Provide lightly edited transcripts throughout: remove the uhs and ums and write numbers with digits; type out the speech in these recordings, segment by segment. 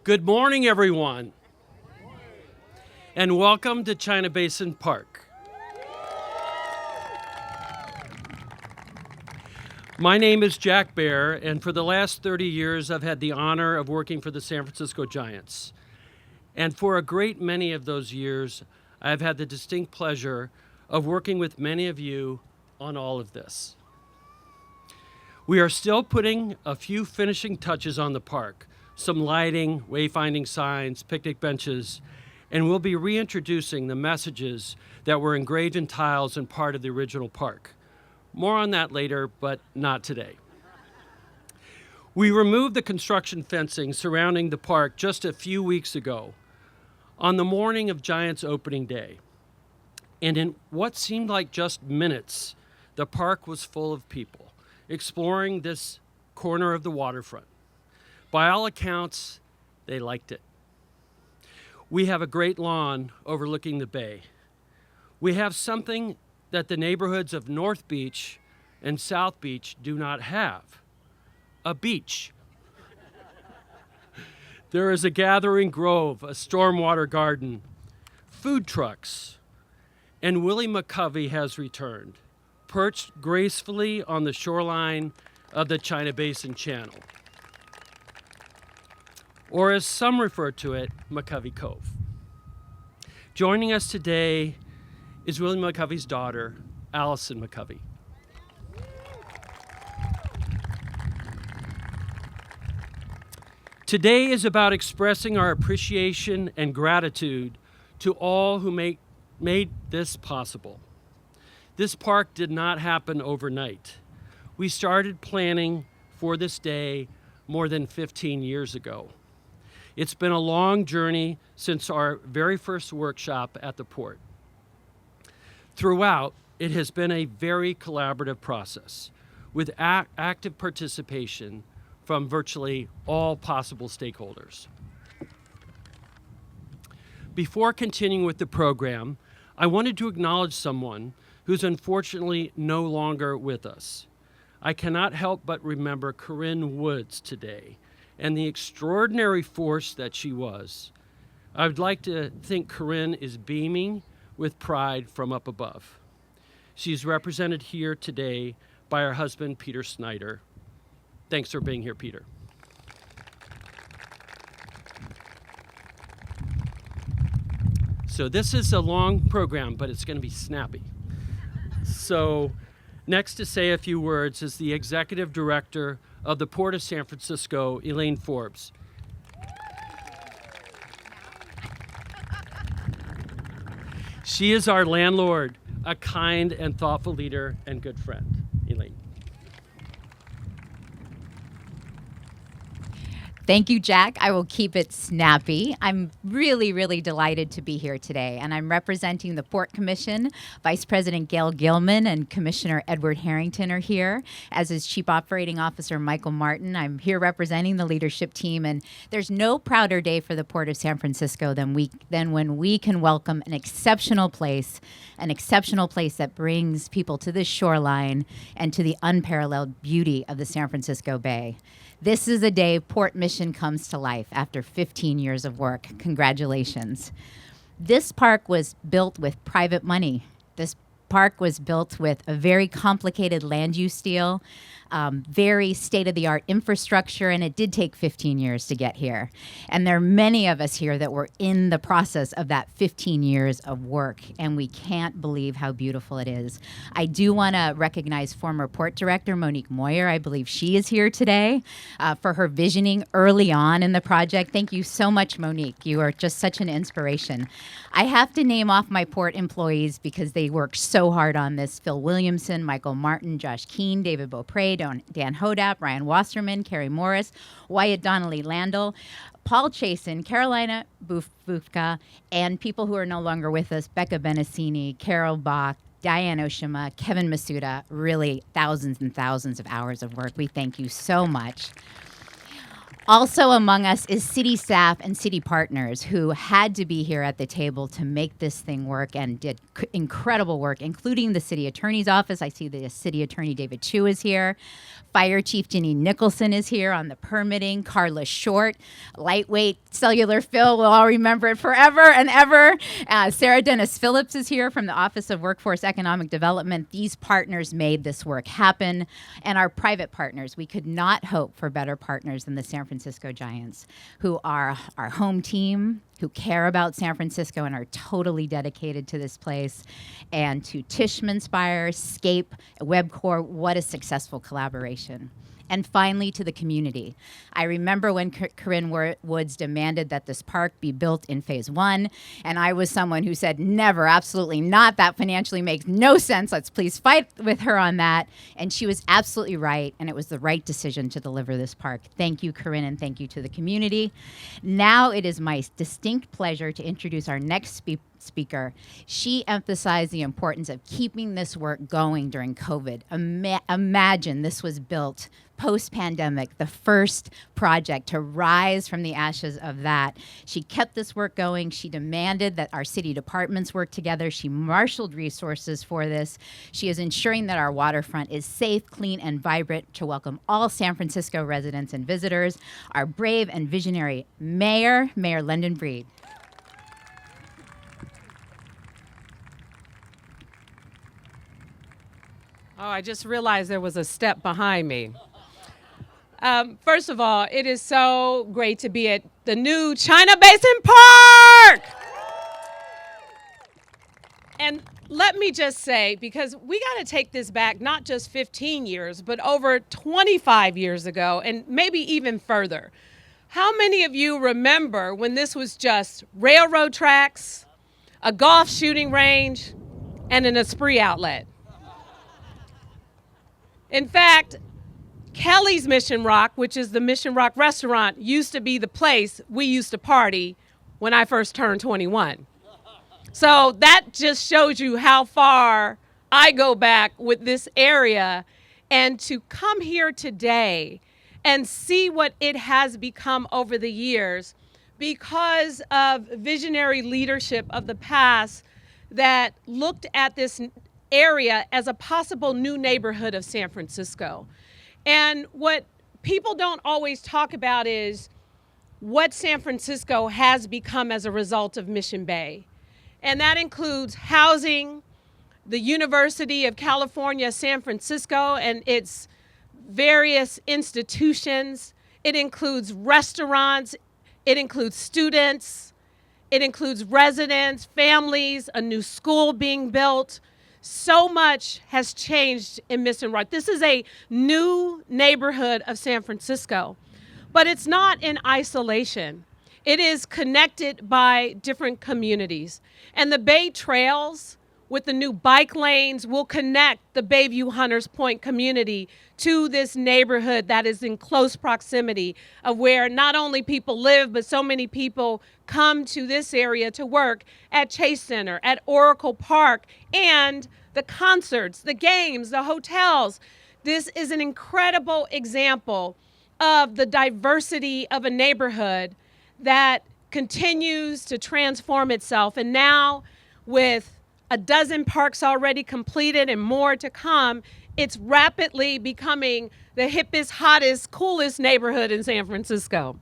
Good morning, everyone, and welcome to China Basin Park. My name is Jack Bear, and for the last 30 years, I've had the honor of working for the San Francisco Giants. And for a great many of those years, I've had the distinct pleasure of working with many of you on all of this. We are still putting a few finishing touches on the park, some lighting, wayfinding signs, picnic benches, and we'll be reintroducing the messages that were engraved in tiles and part of the original park. More on that later, but not today. We removed the construction fencing surrounding the park just a few weeks ago, on the morning of Giants opening day. And in what seemed like just minutes, the park was full of people exploring this corner of the waterfront. By all accounts, they liked it. We have a great lawn overlooking the bay. We have something that the neighborhoods of North Beach and South Beach do not have: a beach. There is a gathering grove, a stormwater garden, food trucks, and Willie McCovey has returned, perched gracefully on the shoreline of the China Basin Channel, or as some refer to it, McCovey Cove. Joining us today is Willie McCovey's daughter, Allison McCovey. Today is about expressing our appreciation and gratitude to all who made this possible. This park did not happen overnight. We started planning for this day more than 15 years ago. It's been a long journey since our very first workshop at the port. Throughout, it has been a very collaborative process with active participation from virtually all possible stakeholders. Before continuing with the program, I wanted to acknowledge someone who's unfortunately no longer with us. I cannot help but remember Corinne Woods today and the extraordinary force that she was. I would like to think Corinne is beaming with pride from up above. She's represented here today by her husband, Peter Snyder. Thanks for being here, Peter. So this is a long program, but it's going to be snappy. So next to say a few words is the Executive Director of the Port of San Francisco, Elaine Forbes. She is our landlord, a kind and thoughtful leader and good friend. Elaine. Thank you, Jack. I will keep it snappy. I'm really delighted to be here today, and I'm representing the Port Commission. Vice President Gail Gilman and Commissioner Edward Harrington are here, as is Chief Operating Officer Michael Martin. I'm here representing the leadership team, and there's no prouder day for the Port of San Francisco than when we can welcome an exceptional place that brings people to the shoreline and to the unparalleled beauty of the San Francisco Bay. This is the day Port Mission comes to life after 15 years of work. Congratulations. This park was built with private money. This park was built with a very complicated land use deal, very state-of-the-art infrastructure, and it did take 15 years to get here. And there are many of us here that were in the process of that 15 years of work, and we can't believe how beautiful it is. I do want to recognize former Port Director Monique Moyer. I believe she is here today for her visioning early on in the project. Thank you so much, Monique. You are just such an inspiration. I have to name off my Port employees because they worked so hard on this. Phil Williamson, Michael Martin, Josh Keene, David Beaupre, Dan Hodap, Ryan Wasserman, Carrie Morris, Wyatt Donnelly Landell, Paul Chasen, Carolina Bufka, and people who are no longer with us, Becca Benassini, Carol Bach, Diane Oshima, Kevin Masuda, really thousands and thousands of hours of work. We thank you so much. Also among us is city staff and city partners who had to be here at the table to make this thing work and did incredible work, including the city attorney's office. I see the city attorney David Chu is here. Fire Chief Ginny Nicholson is here on the permitting. Carla Short, lightweight cellular Phil, we'll all remember it forever and ever. Sarah Dennis Phillips is here from the Office of Workforce Economic Development. These partners made this work happen. And our private partners, we could not hope for better partners than the San Francisco Giants, who are our home team, who care about San Francisco and are totally dedicated to this place. And to Tishman Spire, Scape, WebCore, what a successful collaboration. And finally, to the community. I remember when Corinne Woods demanded that this park be built in phase 1, and I was someone who said, never, absolutely not, that financially makes no sense, let's please fight with her on that. And she was absolutely right, and it was the right decision to deliver this park. Thank you, Corinne, and thank you to the community. Now it is my distinct pleasure to introduce our next speaker. She emphasized the importance of keeping this work going during COVID. Imagine this was built post-pandemic, the first project to rise from the ashes of that. She kept this work going. She demanded that our city departments work together. She marshaled resources for this. She is ensuring that our waterfront is safe, clean, and vibrant to welcome all San Francisco residents and visitors. Our brave and visionary Mayor London Breed. Oh, I just realized there was a step behind me. First of all, it is so great to be at the new China Basin Park. And let me just say, because we got to take this back not just 15 years, but over 25 years ago, and maybe even further. How many of you remember when this was just railroad tracks, a golf shooting range, and an Esprit outlet? In fact, Kelly's Mission Rock, which is the Mission Rock restaurant, used to be the place we used to party when I first turned 21. So that just shows you how far I go back with this area. And to come here today and see what it has become over the years because of visionary leadership of the past that looked at this area as a possible new neighborhood of San Francisco. And what people don't always talk about is what San Francisco has become as a result of Mission Bay. And that includes housing, the University of California, San Francisco, and its various institutions. It includes restaurants. It includes students. It includes residents, families, a new school being built. So much has changed in Mission Rock. This is a new neighborhood of San Francisco, but it's not in isolation. It is connected by different communities. And the Bay Trails with the new bike lanes will connect the Bayview Hunters Point community to this neighborhood that is in close proximity of where not only people live, but so many people come to this area to work at Chase Center, at Oracle Park, and the concerts, the games, the hotels. This is an incredible example of the diversity of a neighborhood that continues to transform itself. And now with a dozen parks already completed and more to come, it's rapidly becoming the hippest, hottest, coolest neighborhood in San Francisco.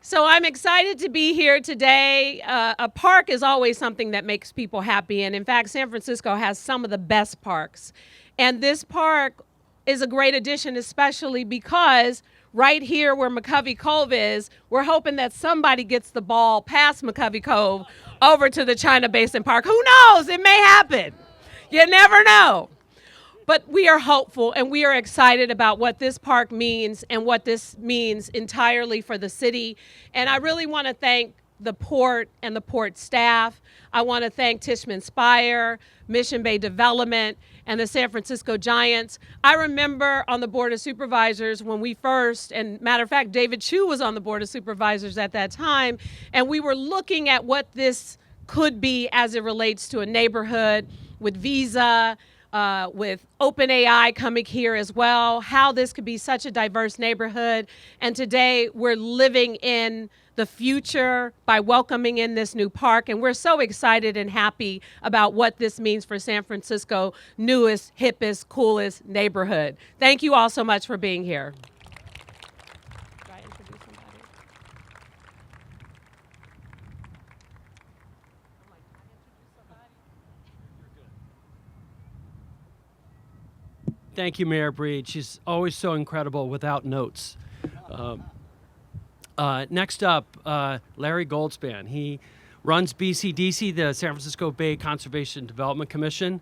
So I'm excited to be here today. A park is always something that makes people happy. And in fact, San Francisco has some of the best parks. And this park is a great addition, especially because right here where McCovey Cove is, we're hoping that somebody gets the ball past McCovey Cove over to the China Basin Park. Who knows? It may happen. You never know. But we are hopeful and we are excited about what this park means and what this means entirely for the city. And I really want to thank the port and the port staff. I want to thank Tishman Spire, Mission Bay Development, and the San Francisco Giants. I remember on the Board of Supervisors when we first, and matter of fact, David Chu was on the Board of Supervisors at that time, and we were looking at what this could be as it relates to a neighborhood with Visa, with OpenAI coming here as well, how this could be such a diverse neighborhood. And today we're living in the future by welcoming in this new park. And we're so excited and happy about what this means for San Francisco's newest, hippest, coolest neighborhood. Thank you all so much for being here. Do I introduce somebody? Thank you, Mayor Breed. She's always so incredible without notes. Next up, Larry Goldspan. He runs BCDC, the San Francisco Bay Conservation Development Commission,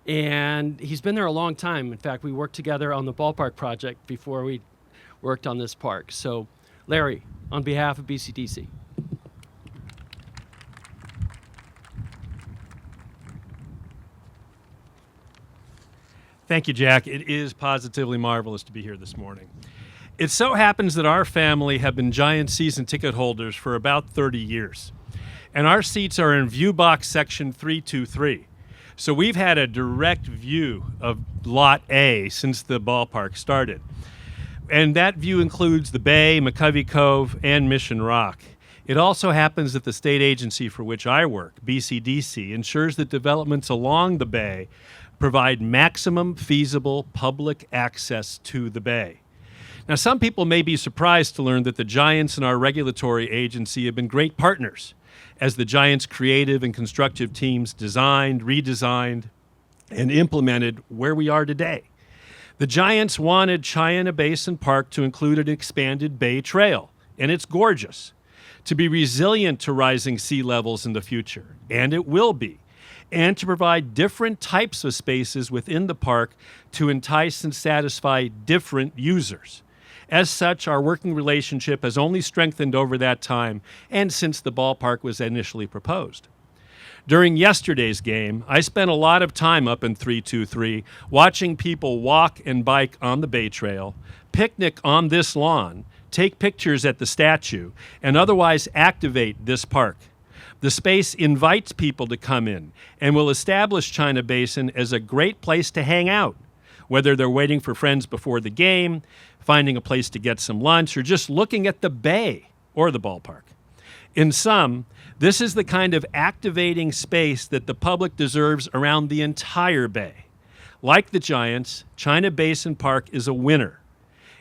and he's been there a long time. In fact, we worked together on the ballpark project before we worked on this park. So, Larry, on behalf of BCDC. Thank you, Jack. It is positively marvelous to be here this morning. It so happens that our family have been Giants season ticket holders for about 30 years, and our seats are in view box section 323. So we've had a direct view of Lot A since the ballpark started. And that view includes the Bay, McCovey Cove, and Mission Rock. It also happens that the state agency for which I work, BCDC, ensures that developments along the Bay provide maximum feasible public access to the Bay. Now, some people may be surprised to learn that the Giants and our regulatory agency have been great partners as the Giants' creative and constructive teams designed, redesigned, and implemented where we are today. The Giants wanted China Basin Park to include an expanded Bay Trail, and it's gorgeous, to be resilient to rising sea levels in the future, and it will be, and to provide different types of spaces within the park to entice and satisfy different users. As such, our working relationship has only strengthened over that time and since the ballpark was initially proposed. During yesterday's game, I spent a lot of time up in 323 watching people walk and bike on the Bay Trail, picnic on this lawn, take pictures at the statue, and otherwise activate this park. The space invites people to come in and will establish China Basin as a great place to hang out, whether they're waiting for friends before the game, finding a place to get some lunch, or just looking at the bay or the ballpark. In sum, this is the kind of activating space that the public deserves around the entire bay. Like the Giants, China Basin Park is a winner.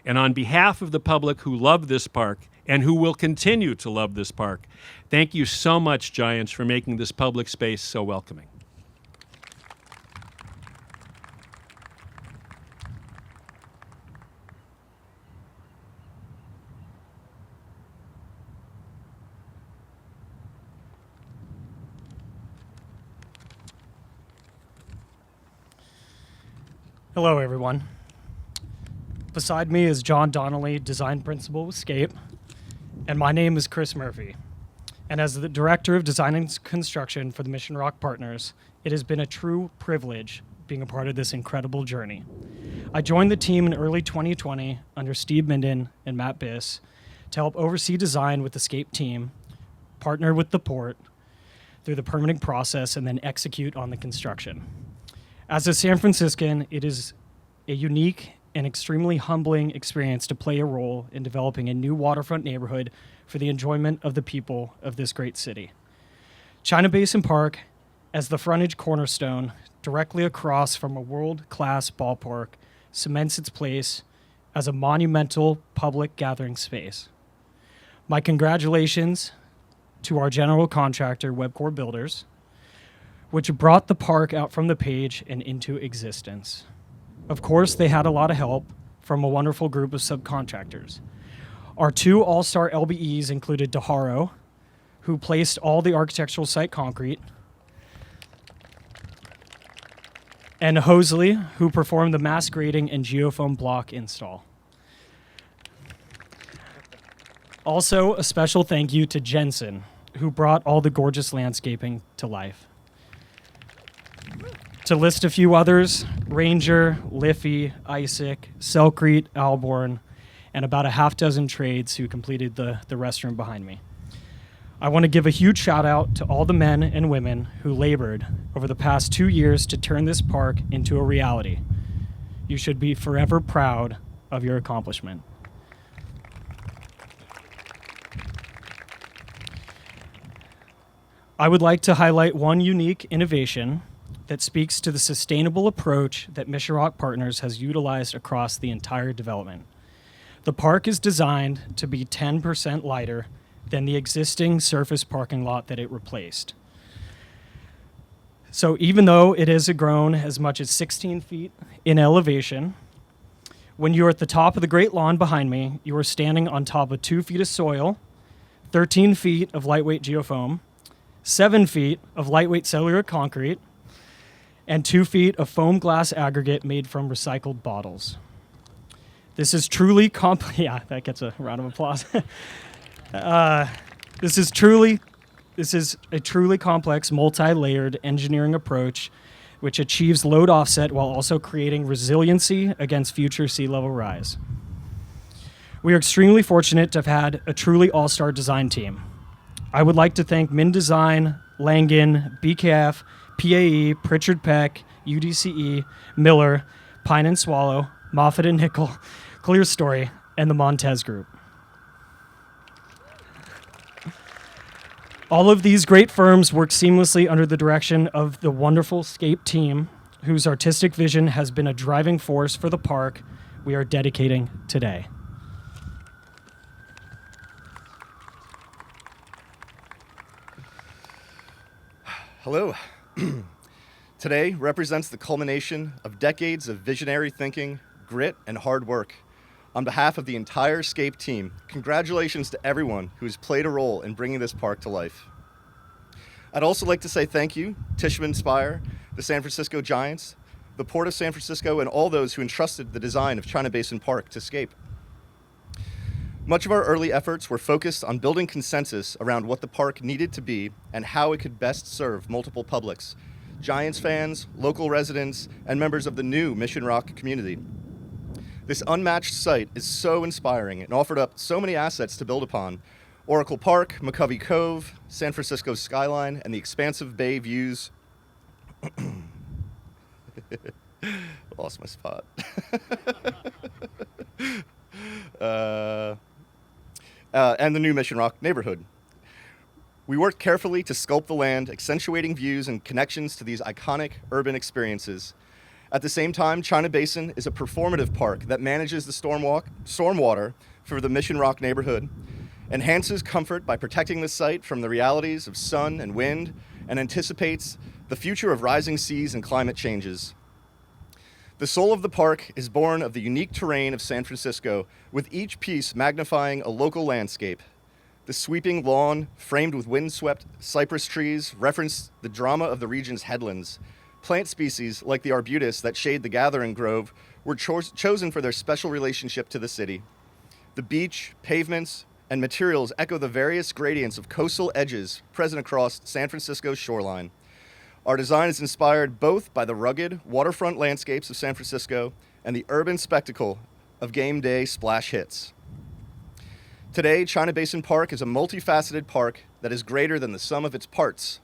And on behalf of the public who love this park and who will continue to love this park, thank you so much, Giants, for making this public space so welcoming. Hello, everyone. Beside me is John Donnelly, Design Principal with Scape, and my name is Chris Murphy. And as the Director of Design and Construction for the Mission Rock Partners, it has been a true privilege being a part of this incredible journey. I joined the team in early 2020 under Steve Minden and Matt Biss to help oversee design with the Scape team, partner with the port through the permitting process, and then execute on the construction. As a San Franciscan, it is a unique and extremely humbling experience to play a role in developing a new waterfront neighborhood for the enjoyment of the people of this great city. China Basin Park, as the frontage cornerstone directly across from a world-class ballpark, cements its place as a monumental public gathering space. My congratulations to our general contractor, Webcore Builders, which brought the park out from the page and into existence. Of course, they had a lot of help from a wonderful group of subcontractors. Our two all-star LBEs included DeHaro, who placed all the architectural site concrete, and Hosley, who performed the mass grading and geofoam block install. Also, a special thank you to Jensen, who brought all the gorgeous landscaping to life. To list a few others, Ranger, Liffey, Isaac, Selcrete, Alborn, and about a half dozen trades who completed the restroom behind me. I want to give a huge shout out to all the men and women who labored over the past 2 years to turn this park into a reality. You should be forever proud of your accomplishment. I would like to highlight one unique innovation that speaks to the sustainable approach that Mission Rock Partners has utilized across the entire development. The park is designed to be 10% lighter than the existing surface parking lot that it replaced. So even though it has grown as much as 16 feet in elevation, when you're at the top of the Great Lawn behind me, you are standing on top of 2 feet of soil, 13 feet of lightweight geofoam, 7 feet of lightweight cellular concrete, and 2 feet of foam glass aggregate made from recycled bottles. This is truly yeah, that gets a round of applause. This is a truly complex, multi-layered engineering approach which achieves load offset while also creating resiliency against future sea level rise. We are extremely fortunate to have had a truly all-star design team. I would like to thank Min Design, Langen, BKF, PAE, Pritchard Peck, UDCE, Miller, Pine and Swallow, Moffitt and Nickel, Clear Story, and the Montez Group. All of these great firms work seamlessly under the direction of the wonderful Scape team, whose artistic vision has been a driving force for the park we are dedicating today. Hello. Today represents the culmination of decades of visionary thinking, grit, and hard work. On behalf of the entire Scape team, congratulations to everyone who has played a role in bringing this park to life. I'd also like to say thank you, Tishman Speyer, the San Francisco Giants, the Port of San Francisco, and all those who entrusted the design of China Basin Park to Scape. Much of our early efforts were focused on building consensus around what the park needed to be and how it could best serve multiple publics, Giants fans, local residents, and members of the new Mission Rock community. This unmatched site is so inspiring and offered up so many assets to build upon. Oracle Park, McCovey Cove, San Francisco's skyline, and the expansive bay views. Lost my spot. And the new Mission Rock neighborhood. We worked carefully to sculpt the land, accentuating views and connections to these iconic urban experiences. At the same time, China Basin is a performative park that manages the stormwater for the Mission Rock neighborhood, enhances comfort by protecting the site from the realities of sun and wind, and anticipates the future of rising seas and climate changes. The soul of the park is born of the unique terrain of San Francisco, with each piece magnifying a local landscape. The sweeping lawn, framed with windswept cypress trees, reference the drama of the region's headlands. Plant species like the arbutus that shade the Gathering Grove were chosen for their special relationship to the city. The beach, pavements, and materials echo the various gradients of coastal edges present across San Francisco's shoreline. Our design is inspired both by the rugged waterfront landscapes of San Francisco and the urban spectacle of game day splash hits. Today, China Basin Park is a multifaceted park that is greater than the sum of its parts.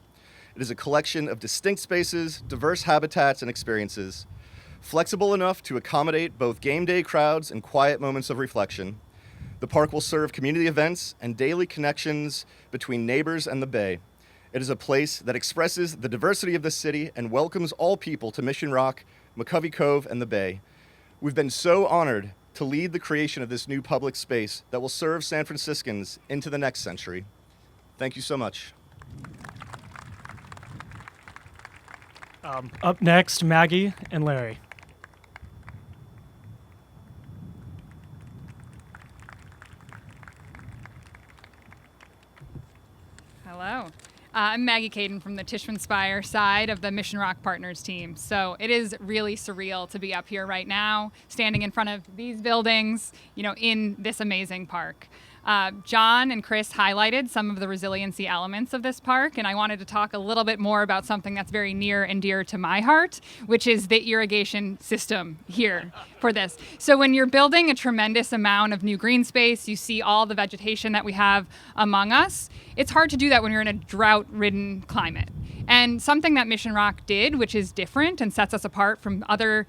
It is a collection of distinct spaces, diverse habitats, and experiences, flexible enough to accommodate both game day crowds and quiet moments of reflection. The park will serve community events and daily connections between neighbors and the bay. It is a place that expresses the diversity of the city and welcomes all people to Mission Rock, McCovey Cove, and the bay. We've been so honored to lead the creation of this new public space that will serve San Franciscans into the next century. Thank you so much. Up next, Maggie and Larry. Hello. I'm Maggie Caden from the Tishman Speyer side of the Mission Rock Partners team. So it is really surreal to be up here right now, standing in front of these buildings, in this amazing park. John and Chris highlighted some of the resiliency elements of this park, and I wanted to talk a little bit more about something that's very near and dear to my heart, which is the irrigation system here for this. So when you're building a tremendous amount of new green space, you see all the vegetation that we have among us. It's hard to do that when you're in a drought-ridden climate. And something that Mission Rock did, which is different and sets us apart from other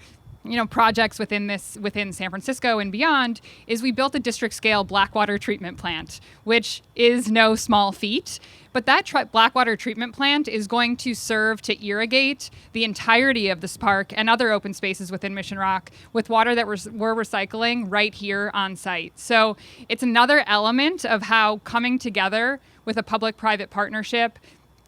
projects within San Francisco and beyond, is we built a district scale blackwater treatment plant, which is no small feat. But that blackwater treatment plant is going to serve to irrigate the entirety of this park and other open spaces within Mission Rock with water that we're recycling right here on site. So it's another element of how coming together with a public-private partnership,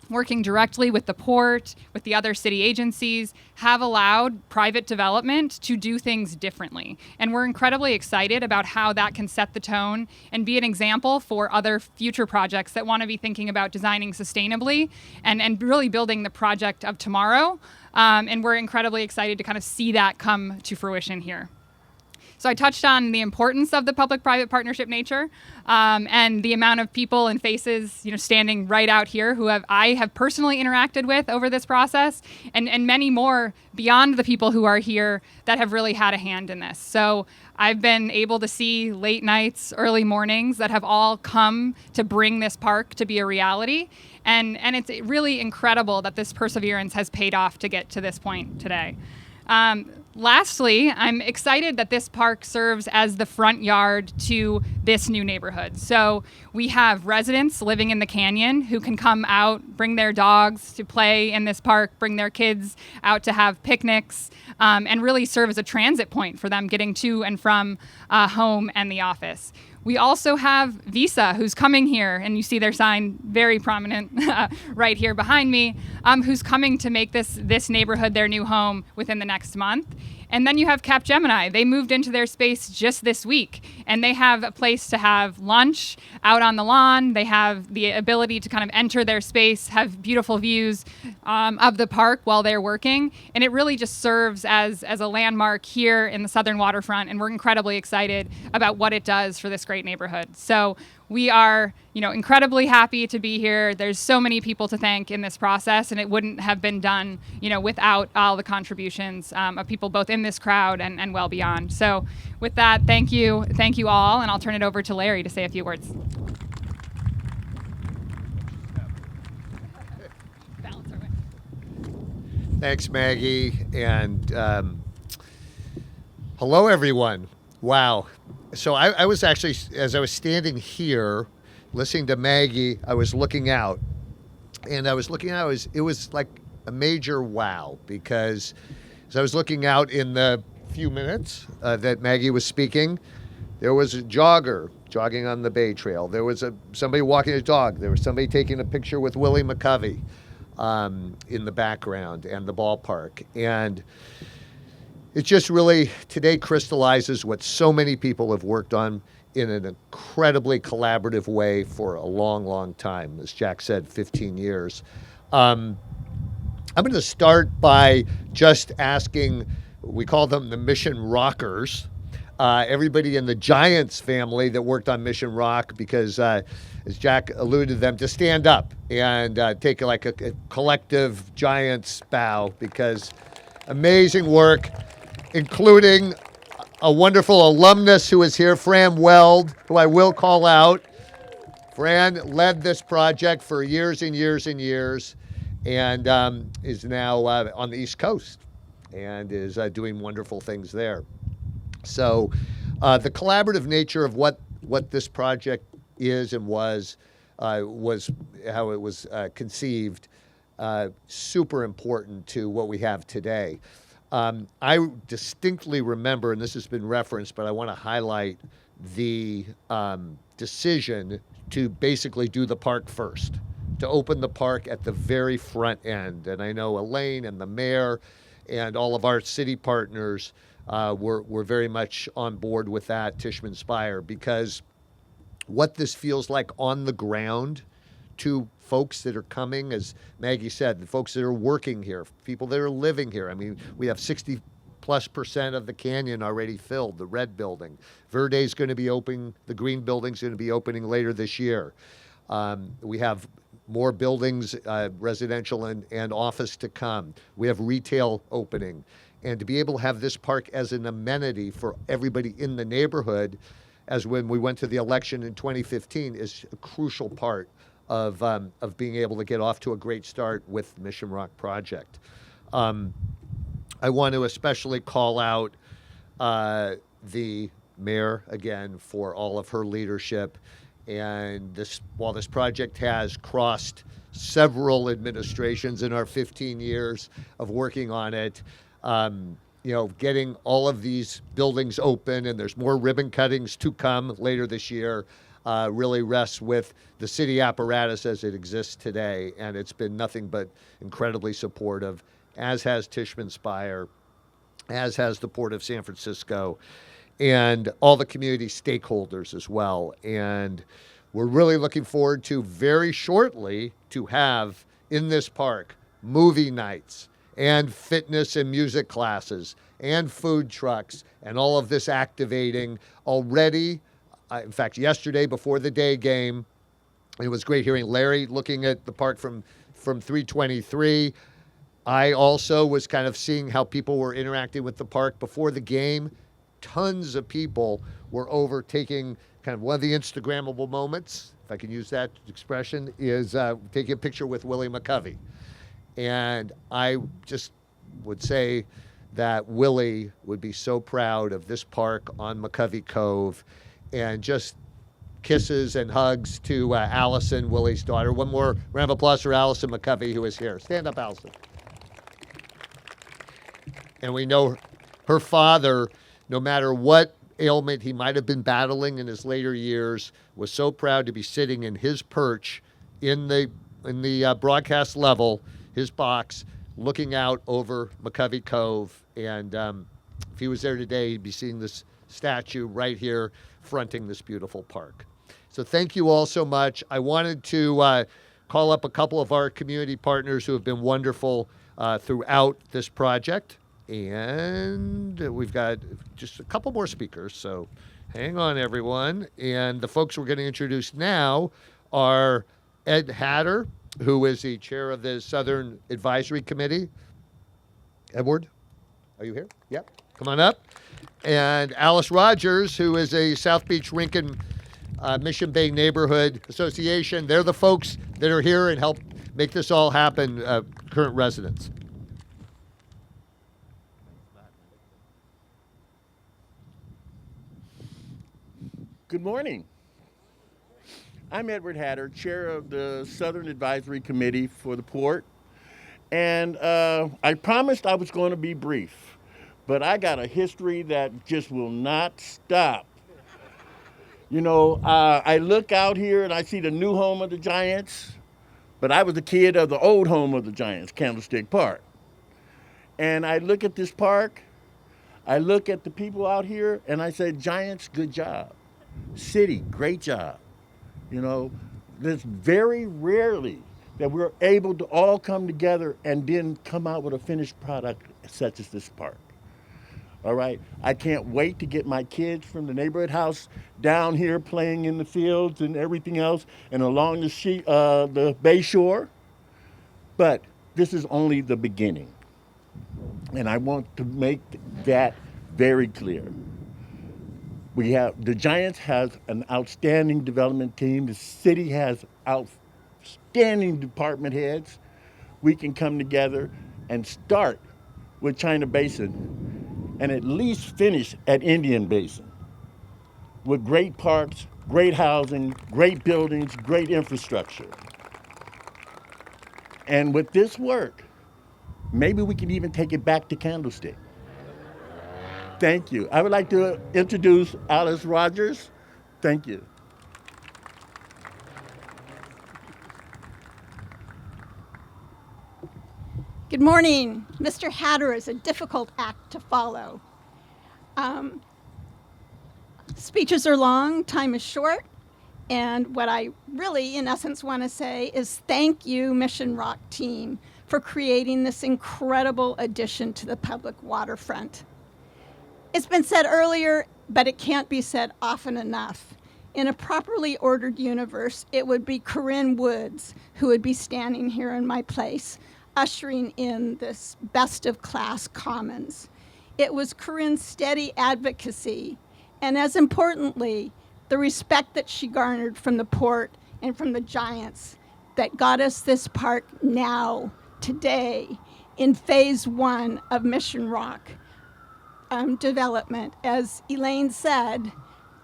working directly with the port, with the other city agencies, have allowed private development to do things differently. And we're incredibly excited about how that can set the tone and be an example for other future projects that want to be thinking about designing sustainably and really building the project of tomorrow. And we're incredibly excited to kind of see that come to fruition here. So I touched on the importance of the public-private partnership nature and the amount of people and faces, standing right out here who I have personally interacted with over this process, and many more beyond the people who are here that have really had a hand in this. So I've been able to see late nights, early mornings that have all come to bring this park to be a reality. And it's really incredible that this perseverance has paid off to get to this point today. Lastly, I'm excited that this park serves as the front yard to this new neighborhood. So we have residents living in the canyon who can come out, bring their dogs to play in this park, bring their kids out to have picnics, and really serve as a transit point for them getting to and from home and the office. We also have Visa, who's coming here, and you see their sign very prominent right here behind me, who's coming to make this neighborhood their new home within the next month. And then you have Capgemini. They moved into their space just this week, and they have a place to have lunch out on the lawn. They have the ability to kind of enter their space, have beautiful views of the park while they're working. And it really just serves as a landmark here in the southern waterfront, and we're incredibly excited about what it does for this great neighborhood. So we are, incredibly happy to be here. There's so many people to thank in this process, and it wouldn't have been done, without all the contributions of people both in this crowd and well beyond. So with that, thank you all, and I'll turn it over to Larry to say a few words. Thanks, Maggie, and hello, everyone. Wow. So I was actually, as I was standing here listening to Maggie, I was looking out. And I was looking out, it was like a major wow, because as I was looking out in the few minutes that Maggie was speaking, there was a jogger jogging on the Bay Trail. There was somebody walking a dog. There was somebody taking a picture with Willie McCovey in the background, and the ballpark. And it just really today crystallizes what so many people have worked on in an incredibly collaborative way for a long, long time. As Jack said, 15 years. I'm going to start by just asking, we call them the Mission Rockers, everybody in the Giants family that worked on Mission Rock, because as Jack alluded to them, to stand up and take like a collective Giants bow, because amazing work, including a wonderful alumnus who is here, Fran Weld, who I will call out. Fran led this project for years and years and years, and is now on the East Coast and is doing wonderful things there. So the collaborative nature of what this project is and was how it was conceived, super important to what we have today. I distinctly remember, and this has been referenced, but I want to highlight the decision to basically do the park first, to open the park at the very front end. And I know Elaine and the mayor and all of our city partners were very much on board with that, Tishman Speyer, because what this feels like on the ground to folks that are coming, as Maggie said, the folks that are working here, people that are living here. I mean, we have 60 90+% of the canyon already filled, the red building. Verde's going to be opening, the green building's going to be opening later this year. We have more buildings, residential and office to come. We have retail opening. And to be able to have this park as an amenity for everybody in the neighborhood, as when we went to the election in 2015, is a crucial part of being able to get off to a great start with Mission Rock project. I want to especially call out the mayor again for all of her leadership. And while this project has crossed several administrations in our 15 years of working on it, getting all of these buildings open, and there's more ribbon cuttings to come later this year, really rests with the city apparatus as it exists today. And it's been nothing but incredibly supportive, as has Tishman Speyer, as has the Port of San Francisco, and all the community stakeholders as well. And we're really looking forward to very shortly to have in this park movie nights and fitness and music classes and food trucks and all of this activating already. In fact, yesterday before the day game, it was great hearing Larry looking at the park from 323. I also was kind of seeing how people were interacting with the park before the game. Tons of people were over taking kind of one of the Instagrammable moments, if I can use that expression, is taking a picture with Willie McCovey. And I just would say that Willie would be so proud of this park on McCovey Cove, and just kisses and hugs to Allison, Willie's daughter. One more round of applause for Allison McCovey, who is here. Stand up, Allison. And we know her father, no matter what ailment he might have been battling in his later years, was so proud to be sitting in his perch in the broadcast level, his box, looking out over McCovey Cove. And if he was there today, he'd be seeing this statue right here fronting this beautiful park. So thank you all so much. I wanted to call up a couple of our community partners who have been wonderful throughout this project. And we've got just a couple more speakers, so hang on, everyone. And the folks we're going to introduce now are Ed Hatter, who is the chair of the Southern Advisory Committee. Edward, are you here? Yep. Come on up. And Alice Rogers, who is a South Beach Rincon Mission Bay Neighborhood Association. They're the folks that are here and help make this all happen, current residents. Good morning. I'm Edward Hatter, chair of the Southern Advisory Committee for the Port. And I promised I was going to be brief, but I got a history that just will not stop. You know, I look out here and I see the new home of the Giants, but I was a kid of the old home of the Giants, Candlestick Park. And I look at this park, I look at the people out here, and I say, Giants, good job. City, great job. You know, there's very rarely that we're able to all come together and then come out with a finished product such as this park. All right, I can't wait to get my kids from the neighborhood house down here playing in the fields and everything else and along the bay shore. But this is only the beginning. And I want to make that very clear. The Giants has an outstanding development team. The city has outstanding department heads. We can come together and start with China Basin and at least finish at Indian Basin with great parks, great housing, great buildings, great infrastructure. And with this work, maybe we can even take it back to Candlestick. Thank you. I would like to introduce Alice Rogers. Thank you. Good morning. Mr. Hatter is a difficult act to follow. Speeches are long, time is short, and what I really, in essence, want to say is thank you, Mission Rock team, for creating this incredible addition to the public waterfront. It's been said earlier, but it can't be said often enough. In a properly ordered universe, it would be Corinne Woods who would be standing here in my place, ushering in this best of class commons. It was Corinne's steady advocacy, and as importantly, the respect that she garnered from the port and from the Giants that got us this park now, today, in phase 1 of Mission Rock development. As Elaine said,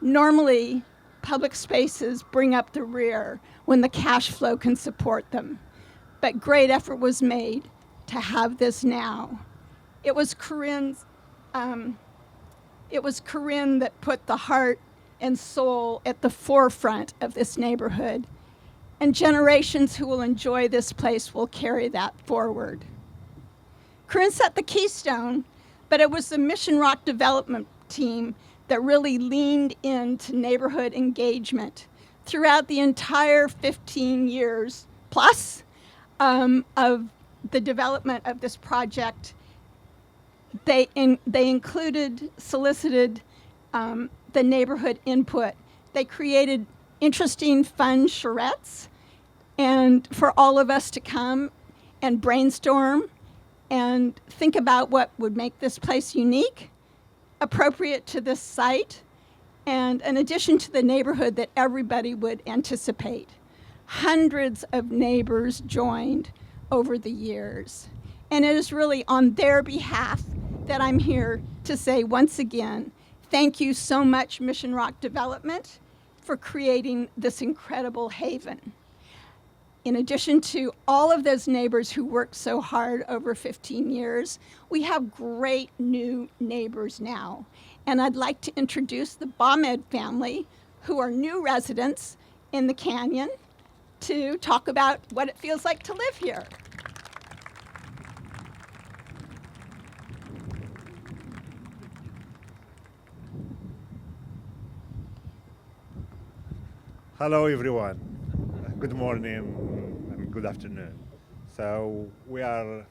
normally public spaces bring up the rear when the cash flow can support them. But great effort was made to have this now. It was Corinne that put the heart and soul at the forefront of this neighborhood. And generations who will enjoy this place will carry that forward. Corinne set the keystone, but it was the Mission Rock development team that really leaned into neighborhood engagement throughout the entire 15 years plus of the development of this project. They solicited the neighborhood input. They created interesting, fun charrettes, and for all of us to come and brainstorm and think about what would make this place unique, appropriate to this site, and an addition to the neighborhood that everybody would anticipate. Hundreds of neighbors joined over the years. And it is really on their behalf that I'm here to say once again, thank you so much, Mission Rock Development, for creating this incredible haven. In addition to all of those neighbors who worked so hard over 15 years, we have great new neighbors now. And I'd like to introduce the Bamed family, who are new residents in the canyon, to talk about what it feels like to live here. Hello everyone, good morning and good afternoon. So we are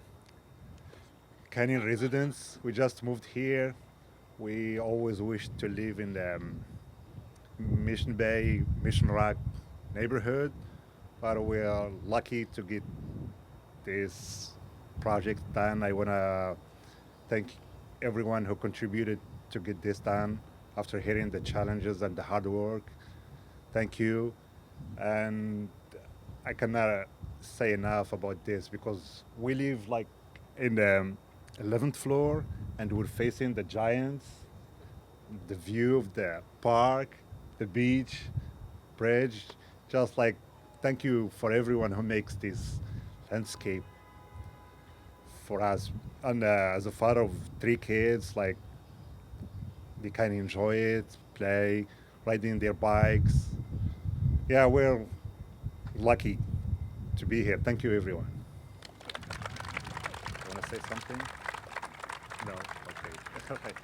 Canyon residents, we just moved here. We always wished to live in the Mission Bay, Mission Rock neighborhood, but we are lucky to get this project done. I want to thank everyone who contributed to get this done after hearing the challenges and the hard work. Thank you. And I cannot say enough about this because we live like in the 11th floor and we're facing the Giants, the view of the park, the beach, bridge. Just like, thank you for everyone who makes this landscape for us. And as a father of 3 kids, like, they can enjoy it, play, riding their bikes. Yeah, we're lucky to be here. Thank you, everyone. Want to say something? No? Okay.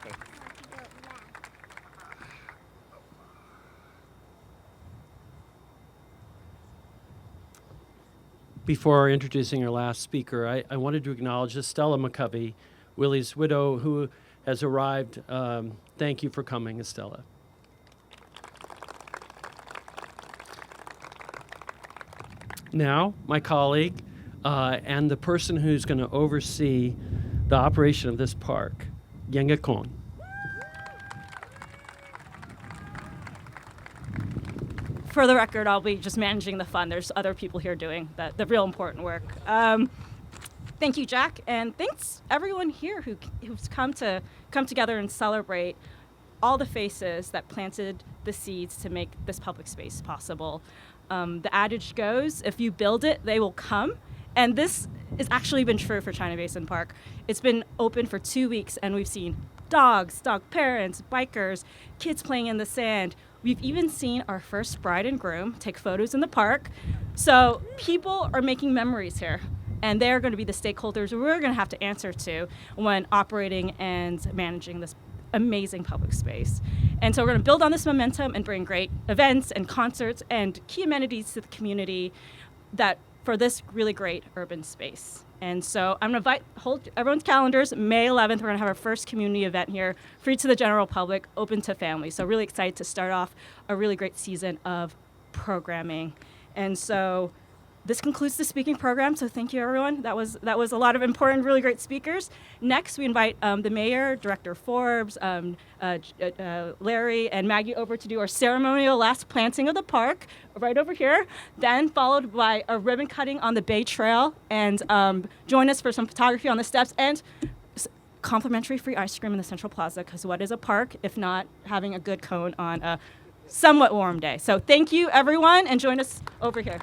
Before introducing our last speaker, I wanted to acknowledge Estella McCovey, Willie's widow, who has arrived. Thank you for coming, Estella. Now, my colleague and the person who's going to oversee the operation of this park, Yenga Kon. For the record, I'll be just managing the fund. There's other people here doing the real important work. Thank you, Jack, and thanks everyone here who's come together and celebrate all the faces that planted the seeds to make this public space possible. The adage goes, if you build it, they will come. And this has actually been true for China Basin Park. It's been open for 2 weeks, and we've seen dogs, dog parents, bikers, kids playing in the sand. We've even seen our first bride and groom take photos in the park. So people are making memories here, and they're going to be the stakeholders we're going to have to answer to when operating and managing this amazing public space. And so we're going to build on this momentum and bring great events and concerts and key amenities to the community that for this really great urban space. And so I'm going to hold everyone's calendars. May 11th, we're going to have our first community event here, free to the general public, open to families. So really excited to start off a really great season of programming. And so this concludes the speaking program, so thank you, everyone. That was a lot of important, really great speakers. Next, we invite the mayor, Director Forbes, Larry, and Maggie over to do our ceremonial last planting of the park, right over here. Then followed by a ribbon cutting on the Bay Trail, and join us for some photography on the steps, and complimentary free ice cream in the Central Plaza, because what is a park if not having a good cone on a somewhat warm day? So thank you, everyone, and join us over here.